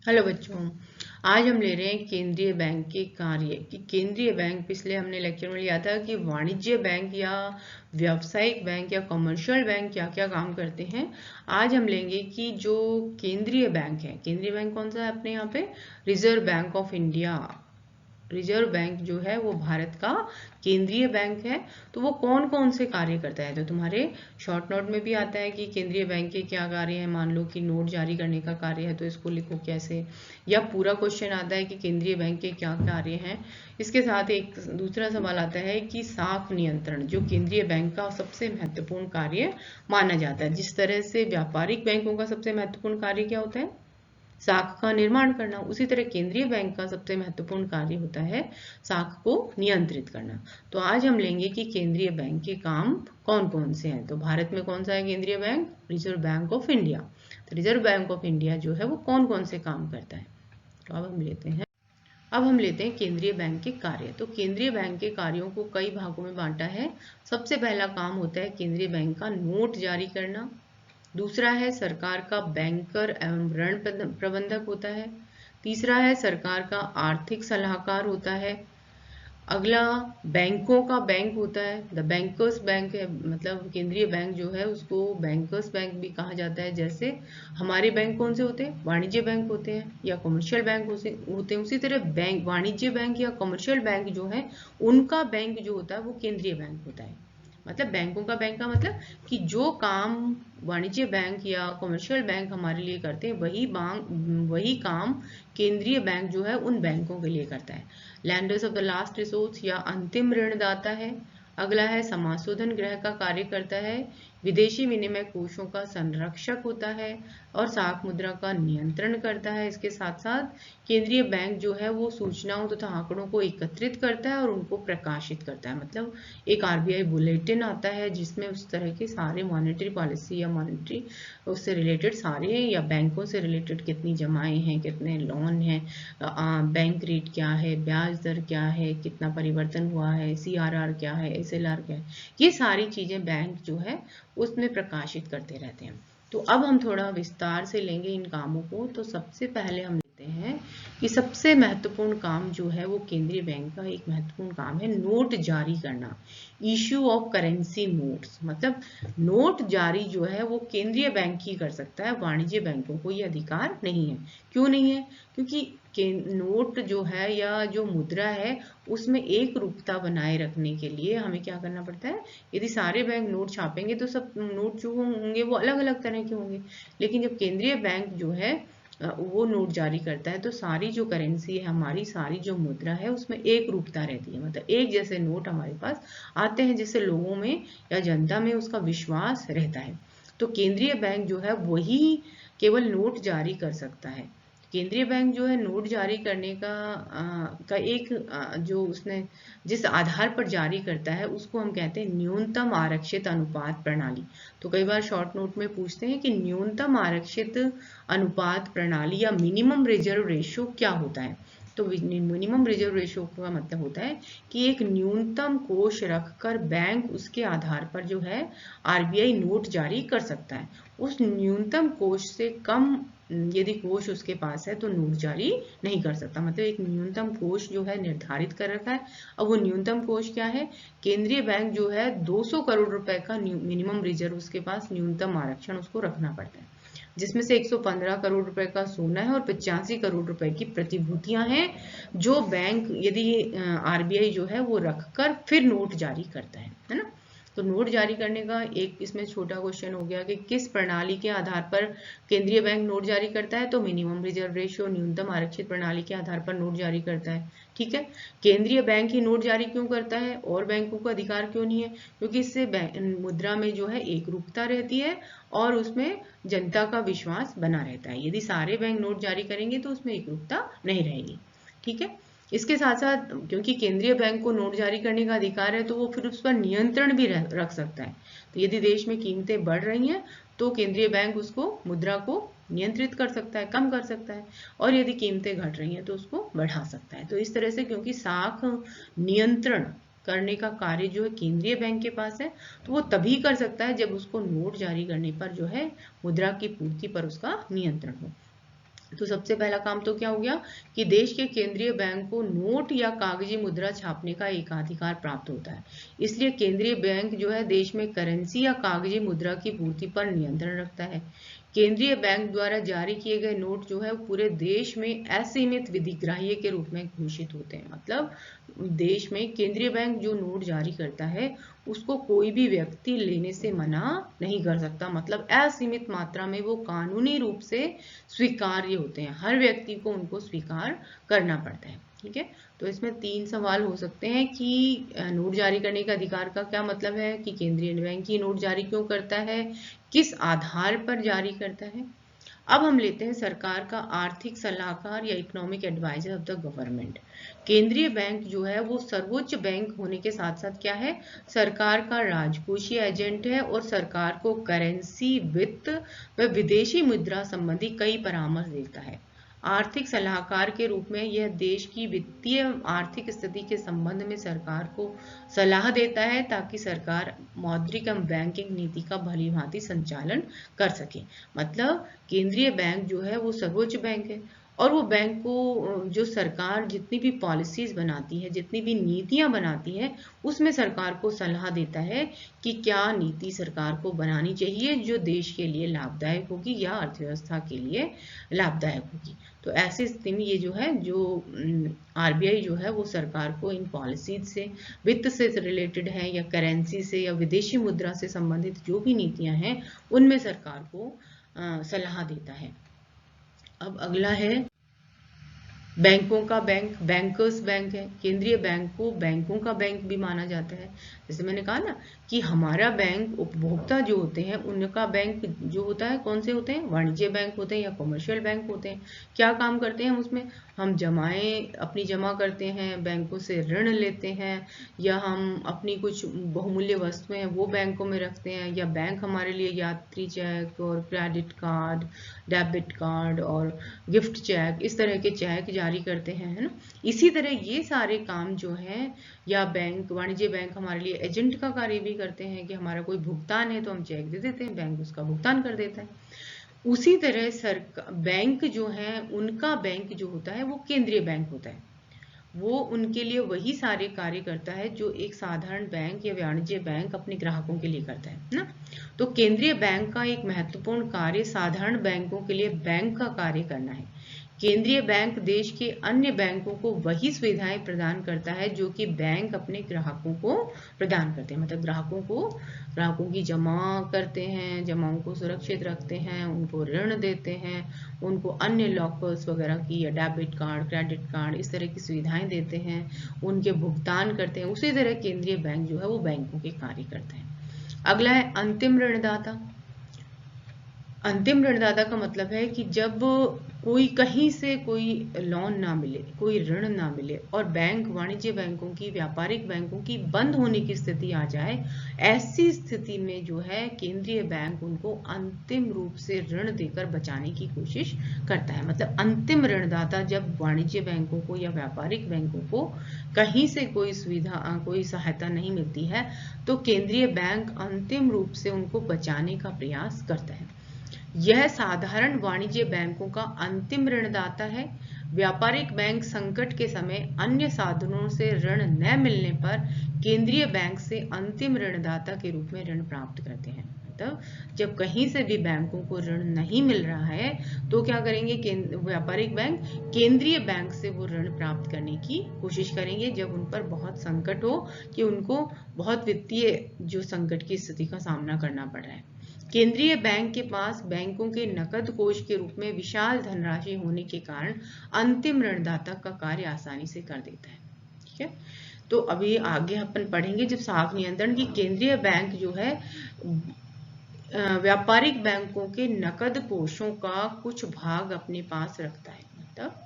Hello बच्चों, आज हम ले रहे हैं केंद्रीय बैंक के कार्य कि केंद्रीय बैंक पिछले हमने लेक्चर में लिया था कि वाणिज्य बैंक या व्यावसायिक बैंक या कमर्शियल बैंक क्या क्या काम करते हैं। आज हम लेंगे कि जो केंद्रीय बैंक है, केंद्रीय बैंक कौन सा है अपने यहाँ पे, reserve bank of India. Reserve bank जो है वो भारत का केंद्रीय बैंक है। तो वो कौन कौन से कार्य करता है, तो तुम्हारे शॉर्ट नोट में भी आता है कि केंद्रीय बैंक के क्या कार्य हैं। मान लो कि नोट जारी करने का कार्य है तो इसको लिखो कैसे, या पूरा क्वेश्चन आता है कि केंद्रीय बैंक के क्या कार्य हैं। इसके साथ एक दूसरा सवाल आता है कि साख नियंत्रण जो केंद्रीय बैंक का सबसे महत्वपूर्ण कार्य माना जाता है। जिस तरह से व्यापारिक बैंकों का सबसे महत्वपूर्ण कार्य क्या होता है, साख का निर्माण करना, उसी तरह केंद्रीय बैंक का सबसे महत्वपूर्ण कार्य होता है साख को नियंत्रित करना। तो आज हम लेंगे कि केंद्रीय बैंक के काम कौन कौन से हैं। तो भारत में कौन सा है केंद्रीय bank, reserve bank of India. तो रिजर्व बैंक ऑफ इंडिया जो है वो कौन कौन से काम करता है। तो अब हम लेते हैं केंद्रीय बैंक के कार्य। तो केंद्रीय बैंक के कार्यों को कई भागों में बांटा है। सबसे पहला काम होता है केंद्रीय बैंक का नोट जारी करना। दूसरा है सरकार का बैंकर एवं ऋण प्रबंधक होता है। तीसरा है सरकार का आर्थिक सलाहकार होता है। अगला बैंकों का बैंक होता है, द बैंकर्स बैंक है, मतलब केंद्रीय बैंक जो है उसको बैंकर्स बैंक भी कहा जाता है। जैसे हमारे बैंक कौन से होते हैं, वाणिज्य बैंक होते हैं या कमर्शियल बैंक होते हैं, उसी तरह बैंक वाणिज्य बैंक या कमर्शियल बैंक जो है उनका बैंक जो होता है वो केंद्रीय बैंक होता है। मतलब बैंकों का बैंक का मतलब कि जो काम वाणिज्य बैंक या कमर्शियल बैंक हमारे लिए करते हैं वही काम केंद्रीय बैंक जो है उन बैंकों के लिए करता है। Landers of the last resource या अंतिम ऋणदाता है। अगला है समाशोधन गृह का कार्य करता है। विदेशी विनिमय कोषों का संरक्षक होता है और साख मुद्रा का नियंत्रण करता है। इसके साथ साथ केंद्रीय बैंक जो है वो सूचनाओं तथा आंकड़ों को एकत्रित करता है और उनको प्रकाशित करता है। मतलब एक आरबीआई बुलेटिन आता है जिसमें उस तरह के सारे मॉनेटरी पॉलिसी या मॉनेटरी उससे रिलेटेड सारे, या बैंकों से रिलेटेड कितनी जमाएं हैं, कितने लोन हैं, बैंक रेट क्या है, ब्याज दर क्या है, कितना परिवर्तन हुआ है, सीआरआर क्या है, एसएलआर क्या है, ये सारी चीजें बैंक जो है उसमें प्रकाशित करते रहते हैं। तो अब हम थोड़ा विस्तार से लेंगे इन कामों को। तो सबसे पहले हम लेते हैं कि सबसे महत्वपूर्ण काम जो है वो केंद्रीय बैंक का एक महत्वपूर्ण काम है नोट जारी करना, इश्यू ऑफ करेंसी नोट्स। मतलब नोट जारी जो है वो केंद्रीय बैंक ही कर सकता है, वाणिज्य बैंकों को ये अधिकार नहीं है। क्यों नहीं है, क्योंकि नोट जो है या जो मुद्रा है उसमें एक रूपता बनाए रखने के लिए हमें क्या करना पड़ता है। यदि सारे बैंक नोट छापेंगे तो सब नोट जो होंगे वो अलग अलग तरह के होंगे, लेकिन जब केंद्रीय बैंक जो है वो नोट जारी करता है तो सारी जो करेंसी है, हमारी सारी जो मुद्रा है उसमें एक रूपता रहती है। मतलब एक जैसे नोट हमारे पास आते हैं जिससे लोगों में या जनता में उसका विश्वास रहता है। तो केंद्रीय बैंक जो है वही केवल नोट जारी कर सकता है। केंद्रीय बैंक जो है नोट जारी करने का एक जो उसने जिस आधार पर जारी करता है उसको हम कहते हैं न्यूनतम आरक्षित अनुपात प्रणाली। तो कई बार शॉर्ट नोट में पूछते हैं कि न्यूनतम आरक्षित अनुपात प्रणाली या मिनिमम रिजर्व रेशियो क्या होता है। तो मिनिमम रिजर्व रेशियो का मतलब होता है कि एक न्यूनतम कोष रखकर बैंक उसके आधार पर जो है आरबीआई नोट जारी कर सकता है। उस न्यूनतम कोष से कम यदि कोष उसके पास है तो नोट जारी नहीं कर सकता। मतलब एक न्यूनतम कोष जो है निर्धारित कर रखा है। अब वो न्यूनतम कोष क्या है, केंद्रीय बैंक जो है 200 करोड़ रुपए का मिनिमम रिजर्व उसके पास न्यूनतम आरक्षण उसको रखना पड़ता है, जिसमें से 115 करोड़ रुपए का सोना है और 85 करोड़ रुपए की प्रतिभूतियां हैं जो बैंक यदि आरबीआई जो है वो रखकर फिर नोट जारी करता है ना। तो नोट जारी करने का एक इसमें छोटा क्वेश्चन हो गया कि किस प्रणाली के आधार पर केंद्रीय बैंक नोट जारी करता है। तो मिनिमम रिजर्व रेशियो, न्यूनतम आरक्षित प्रणाली के आधार पर नोट जारी करता है। ठीक है, केंद्रीय बैंक ही नोट जारी क्यों करता है और बैंकों को अधिकार क्यों नहीं है, क्योंकि इससे मुद्रा में जो है एक रूपता रहती है और उसमें जनता का विश्वास बना रहता है। यदि सारे बैंक नोट जारी करेंगे तो उसमें एकरूपता नहीं रहेगी। ठीक है, इसके साथ साथ क्योंकि केंद्रीय बैंक को नोट जारी करने का अधिकार है तो वो फिर उस पर नियंत्रण भी रख सकता है। तो यदि देश में कीमतें बढ़ रही हैं तो केंद्रीय बैंक उसको मुद्रा को नियंत्रित कर सकता है, कम कर सकता है, और यदि कीमतें घट रही हैं तो उसको बढ़ा सकता है। तो इस तरह से क्योंकि साख नियंत्रण करने का कार्य जो है केंद्रीय बैंक के पास है तो वो तभी कर सकता है जब उसको नोट जारी करने पर जो है मुद्रा की पूर्ति पर उसका नियंत्रण हो। तो सबसे पहला काम तो क्या हो गया कि देश के केंद्रीय बैंक को नोट या कागजी मुद्रा छापने का एकाधिकार प्राप्त होता है। इसलिए केंद्रीय बैंक जो है देश में करेंसी या कागजी मुद्रा की पूर्ति पर नियंत्रण रखता है। केंद्रीय बैंक द्वारा जारी किए गए नोट जो है पूरे देश में असीमित विधिग्राह्य के रूप में घोषित होते हैं। मतलब देश में केंद्रीय बैंक जो नोट जारी करता है उसको कोई भी व्यक्ति लेने से मना नहीं कर सकता। मतलब असीमित मात्रा में वो कानूनी रूप से स्वीकार्य होते हैं, हर व्यक्ति को उनको स्वीकार करना पड़ता है। ठीक है, तो इसमें 3 सवाल हो सकते हैं कि नोट जारी करने का अधिकार का क्या मतलब है, कि केंद्रीय बैंक ही नोट जारी क्यों करता है, किस आधार पर जारी करता है। अब हम लेते हैं सरकार का आर्थिक सलाहकार या economic adviser of the government. केंद्रीय बैंक जो है वो सर्वोच्च बैंक होने के साथ साथ क्या है, सरकार का राजकोषीय एजेंट है और सरकार को करेंसी, वित्त व विदेशी मुद्रा संबंधी कई परामर्श देता है। आर्थिक सलाहकार के रूप में यह देश की वित्तीय आर्थिक स्थिति के संबंध में सरकार को सलाह देता है ताकि सरकार मौद्रिक एवं बैंकिंग नीति का भली भांति संचालन कर सके। मतलब केंद्रीय बैंक जो है वो सर्वोच्च बैंक है और वो बैंक को जो सरकार जितनी भी पॉलिसीज बनाती है, जितनी भी नीतियां बनाती है, उसमें सरकार को सलाह देता है कि क्या नीति सरकार को बनानी चाहिए जो देश के लिए लाभदायक होगी या अर्थव्यवस्था के लिए लाभदायक होगी। तो ऐसी स्थिति में ये जो है, जो आरबीआई जो है वो सरकार को इन पॉलिसीज से, वित्त से रिलेटेड है या करेंसी से या विदेशी मुद्रा से संबंधित जो भी नीतियां हैं उनमें सरकार को सलाह देता है। अब अगला है बैंकों का बैंक, बैंकर्स बैंक है। केंद्रीय बैंक को बैंकों का बैंक भी माना जाता है। जैसे मैंने कहा ना कि हमारा बैंक, उपभोक्ता जो होते हैं उनका बैंक जो होता है, कौन से होते हैं, वाणिज्य बैंक होते हैं या कमर्शियल बैंक होते हैं। क्या काम करते हैं उसमें, हम अपनी जमा करते हैं, बैंकों से ऋण लेते हैं, या हम अपनी कुछ बहुमूल्य वस्तुएं वो बैंकों में रखते हैं, या बैंक हमारे लिए यात्री चेक और क्रेडिट कार्ड, डेबिट कार्ड और गिफ्ट चेक, इस तरह के चेक जारी करते हैं, है ना। इसी तरह ये सारे काम जो हैं, या बैंक, वाणिज्य बैंक हमारे लिए एजेंट का कार्य भी करते हैं कि हमारा कोई भुगतान है तो हम चेक दे देते हैं, बैंक उसका भुगतान कर देता है। उसी तरह सरकार, बैंक जो है उनका बैंक जो होता है वो केंद्रीय बैंक होता है। वो उनके लिए वही सारे कार्य करता है जो एक साधारण बैंक या वाणिज्य बैंक अपने ग्राहकों के लिए करता है ना। तो केंद्रीय बैंक का एक महत्वपूर्ण कार्य साधारण बैंकों के लिए बैंक का कार्य करना है। केंद्रीय बैंक देश के अन्य बैंकों को वही सुविधाएं प्रदान करता है जो कि बैंक अपने ग्राहकों को प्रदान करते हैं। मतलब ग्राहकों की जमा करते हैं, जमाओं को सुरक्षित रखते हैं, उनको ऋण देते हैं, उनको अन्य लॉकर्स वगैरह की या डेबिट कार्ड, क्रेडिट कार्ड, इस तरह की सुविधाएं देते हैं, उनके भुगतान करते हैं। उसी तरह केंद्रीय बैंक जो है वो बैंकों के कार्य करते हैं। अगला है अंतिम ऋणदाता। अंतिम ऋणदाता का मतलब है कि जब कोई कहीं से कोई लोन ना मिले, कोई ऋण ना मिले और बैंक, वाणिज्य बैंकों की, व्यापारिक बैंकों की बंद होने की स्थिति आ जाए, ऐसी स्थिति में जो है केंद्रीय बैंक उनको अंतिम रूप से ऋण देकर बचाने की कोशिश करता है। मतलब अंतिम ऋणदाता जब वाणिज्य बैंकों को या व्यापारिक बैंकों को कहीं से कोई सुविधा, कोई सहायता नहीं मिलती है, तो केंद्रीय बैंक अंतिम रूप से उनको बचाने का प्रयास करता है। यह साधारण वाणिज्य बैंकों का अंतिम ऋणदाता है। व्यापारिक बैंक संकट के समय अन्य साधनों से ऋण न मिलने पर केंद्रीय बैंक से अंतिम ऋणदाता के रूप में ऋण प्राप्त करते हैं। मतलब जब कहीं से भी बैंकों को ऋण नहीं मिल रहा है तो क्या करेंगे, व्यापारिक बैंक केंद्रीय बैंक से वो ऋण प्राप्त करने की कोशिश करेंगे जब उन पर बहुत संकट हो, कि उनको बहुत वित्तीय जो संकट की स्थिति का सामना करना पड़ रहा है। केंद्रीय बैंक के पास बैंकों के नकद कोष के रूप में विशाल धनराशि होने के कारण अंतिम ऋणदाता का कार्य आसानी से कर देता है। ठीक है, तो अभी आगे अपन पढ़ेंगे जब साख नियंत्रण की केंद्रीय बैंक जो है व्यापारिक बैंकों के नकद कोषों का कुछ भाग अपने पास रखता है। मतलब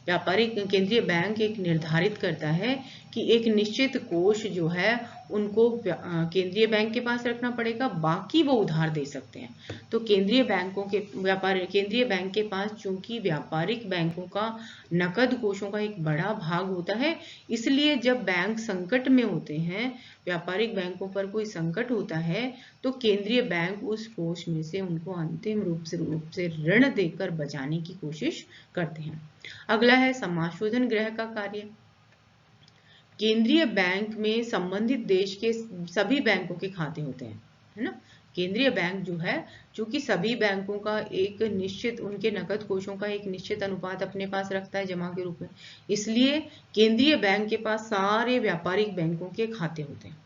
व्यापारिक केंद्रीय बैंक एक निर्धारित करता है कि एक निश्चित कोष जो है उनको केंद्रीय बैंक के पास रखना पड़ेगा, बाकी वो उधार दे सकते हैं। तो केंद्रीय बैंक के पास चूंकि व्यापारिक बैंकों का नकद कोषों का एक बड़ा भाग होता है, इसलिए जब बैंक संकट में होते हैं, व्यापारिक बैंकों पर कोई संकट होता है, तो केंद्रीय बैंक उस कोष में से उनको अंतिम रूप से ऋण देकर बचाने की कोशिश करते हैं। अगला है समाशोधन गृह का कार्य। केंद्रीय बैंक में संबंधित देश के सभी बैंकों के खाते होते हैं, है ना। केंद्रीय बैंक जो है, चूंकि सभी बैंकों का एक निश्चित, उनके नकद कोषों का एक निश्चित अनुपात अपने पास रखता है जमा के रूप में, इसलिए केंद्रीय बैंक के पास सारे व्यापारिक बैंकों के खाते होते हैं,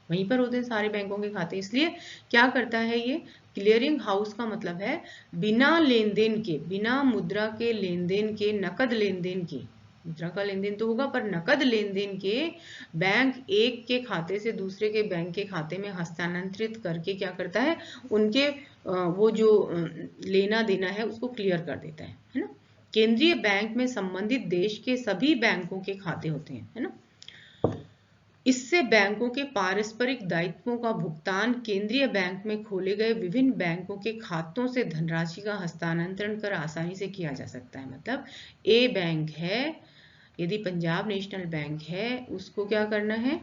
वहीं पर होते हैं सारे बैंकों के खाते। इसलिए क्या करता है ये क्लियरिंग हाउस का मतलब है बिना लेन देन के, बिना मुद्रा के लेन देन के, नकद लेन देन के, मुद्रा का लेन देन तो होगा पर नकद लेन देन के बैंक एक के खाते से दूसरे के बैंक के खाते में हस्तांतरित करके क्या करता है, उनके वो जो लेना देना है उसको क्लियर कर देता है ना। केंद्रीय बैंक में संबंधित देश के सभी बैंकों के खाते होते हैं, है ना। इससे बैंकों के पारस्परिक दायित्वों का भुगतान केंद्रीय बैंक में खोले गए विभिन्न बैंकों के खातों से धनराशि का हस्तांतरण कर आसानी से किया जा सकता है। मतलब ए बैंक है, यदि पंजाब नेशनल बैंक है, उसको क्या करना है,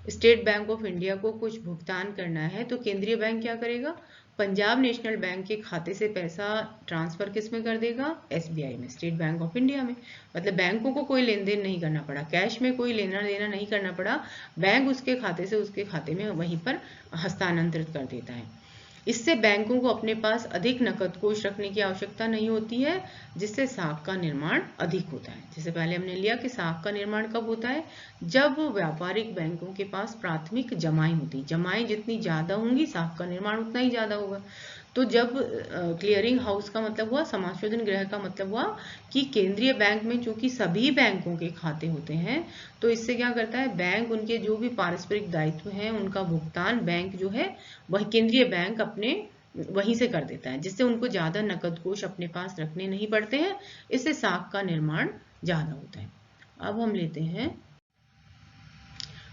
स्टेट बैंक ऑफ इंडिया को कुछ भुगतान करना है, तो केंद्रीय बैंक क्या करेगा, पंजाब नेशनल बैंक के खाते से पैसा ट्रांसफर किस में कर देगा, एसबीआई में, स्टेट बैंक ऑफ इंडिया में। मतलब बैंकों को कोई लेन देन नहीं करना पड़ा, कैश में कोई लेना देना नहीं करना पड़ा, बैंक उसके खाते से उसके खाते में वहीं पर हस्तांतरित कर देता है। इससे बैंकों को अपने पास अधिक नकद कोष रखने की आवश्यकता नहीं होती है, जिससे साख का निर्माण अधिक होता है। जैसे पहले हमने लिया कि साख का निर्माण कब होता है, जब व्यापारिक बैंकों के पास प्राथमिक जमाएं होती, जमाएं जितनी ज्यादा होंगी साख का निर्माण उतना ही ज्यादा होगा। तो जब क्लियरिंग हाउस का मतलब हुआ, समाशोधन गृह का मतलब हुआ कि केंद्रीय बैंक में चूंकि सभी बैंकों के खाते होते हैं, तो इससे क्या करता है, बैंक उनके जो भी पारस्परिक दायित्व हैं उनका भुगतान बैंक जो है वह केंद्रीय बैंक अपने वहीं से कर देता है, जिससे उनको ज्यादा नकद कोष अपने पास रखने नहीं पड़ते हैं, इससे साख का निर्माण ज्यादा होता है। अब हम लेते हैं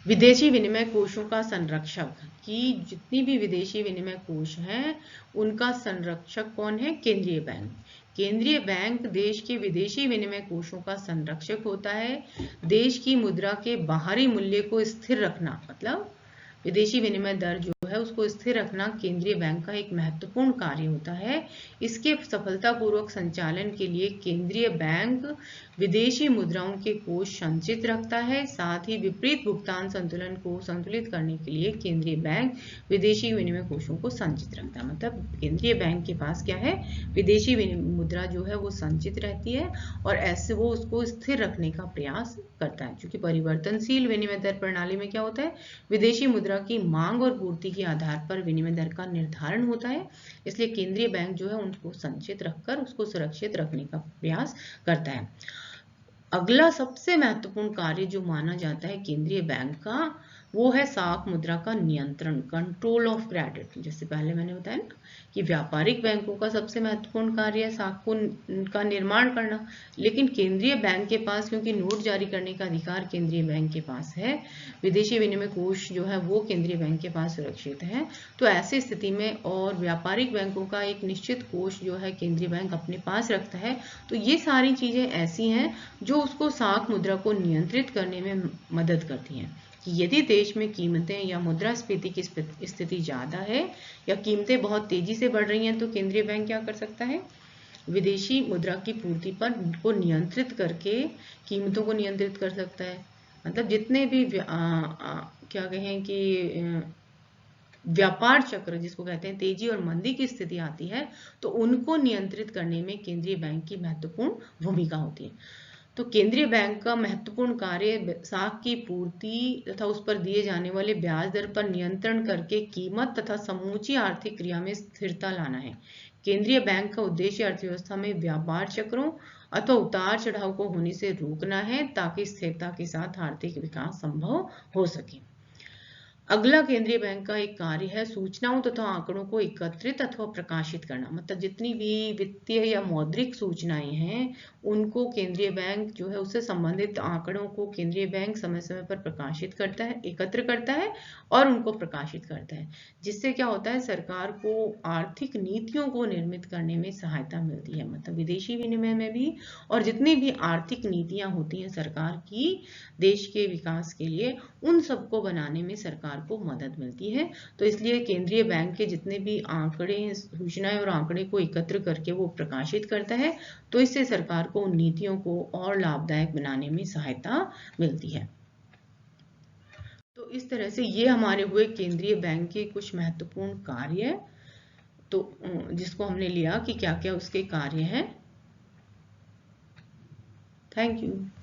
विदेशी विनिमय कोषों का संरक्षक, कि जितनी भी विदेशी विनिमय कोष हैं उनका संरक्षक कौन है, केंद्रीय बैंक। केंद्रीय बैंक देश के विदेशी विनिमय कोषों का संरक्षक होता है। देश की मुद्रा के बाहरी मूल्य को स्थिर रखना, मतलब विदेशी विनिमय दर जो है उसको स्थिर रखना केंद्रीय बैंक का एक महत्वपूर्ण कार्य होता है। इसके सफलतापूर्वक संचालन के लिए केंद्रीय बैंक विदेशी मुद्राओं के कोष संचित रखता है। साथ ही विपरीत भुगतान संतुलन को संतुलित करने के लिए केंद्रीय बैंक विदेशी विनिमय कोषों को संचित रखता है। मतलब केंद्रीय बैंक के पास क्या है, विदेशी मुद्रा जो है वो संचित रहती है और ऐसे वो उसको स्थिर रखने का प्रयास करता है। क्योंकि परिवर्तनशील विनिमय दर प्रणाली में क्या होता है, विदेशी मुद्रा की मांग और पूर्ति के आधार पर विनिमय दर का निर्धारण होता है। इसलिए केंद्रीय बैंक जो है उनको संचित रखकर उसको सुरक्षित रखने का प्रयास करता है। अगला सबसे महत्वपूर्ण कार्य जो माना जाता है केंद्रीय बैंक का, वो है साख मुद्रा का नियंत्रण, कंट्रोल ऑफ क्रेडिट। जैसे पहले मैंने बताया ना कि व्यापारिक बैंकों का सबसे महत्वपूर्ण कार्य है साख का निर्माण करना, लेकिन केंद्रीय बैंक के पास क्योंकि नोट जारी करने का अधिकार केंद्रीय बैंक के पास है, विदेशी विनिमय कोष जो है वो केंद्रीय बैंक के पास सुरक्षित है। तो ऐसी स्थिति में और व्यापारिक बैंकों का एक निश्चित कोष जो है केंद्रीय बैंक अपने पास रखता है, तो ये सारी चीजें ऐसी हैं जो उसको साख मुद्रा को नियंत्रित करने में मदद करती हैं। कि यदि देश में कीमतें या मुद्रास्फीति की स्थिति ज्यादा है या कीमतें बहुत तेजी से बढ़ रही हैं, तो केंद्रीय बैंक क्या कर सकता है, विदेशी मुद्रा की पूर्ति पर को नियंत्रित करके कीमतों को नियंत्रित कर सकता है। मतलब जितने भी क्या कहें कि व्यापार चक्र जिसको कहते हैं तेजी और मंदी की स्थिति आती है, तो उनको नियंत्रित करने में केंद्रीय बैंक की महत्वपूर्ण भूमिका होती है। तो केंद्रीय बैंक का महत्वपूर्ण कार्य साख की पूर्ति तथा उस पर दिए जाने वाले ब्याज दर पर नियंत्रण करके कीमत तथा समूची आर्थिक क्रिया में स्थिरता लाना है। केंद्रीय बैंक का उद्देश्य अर्थव्यवस्था में व्यापार चक्रों अथवा उतार चढ़ाव को होने से रोकना है, ताकि स्थिरता के साथ आर्थिक विकास संभव हो सके। अगला केंद्रीय बैंक का एक कार्य है सूचनाओं तथा आंकड़ों को एकत्रित अथवा प्रकाशित करना। मतलब जितनी भी वित्तीय या मौद्रिक सूचनाएं हैं उनको केंद्रीय बैंक जो है उससे संबंधित आंकड़ों को केंद्रीय बैंक समय समय पर प्रकाशित करता है, एकत्र करता है और उनको प्रकाशित करता है, जिससे क्या होता है सरकार को आर्थिक नीतियों को निर्मित करने में सहायता मिलती है। मतलब विदेशी विनिमय में भी और जितनी भी आर्थिक नीतियां होती हैं सरकार की देश के विकास के लिए, उन सबको बनाने में सरकार को मदद मिलती है। तो इसलिए केंद्रीय बैंक के जितने भी आंकड़े, सूचनाएं और आंकड़े को एकत्र करके वो प्रकाशित करता है, तो इससे सरकार को उन नीतियों को और लाभदायक बनाने में सहायता मिलती है। तो इस तरह से ये हमारे हुए केंद्रीय बैंक के कुछ महत्वपूर्ण कार्य, तो जिसको हमने लिया कि क्या क्या उसके कार्य हैं। Thank you.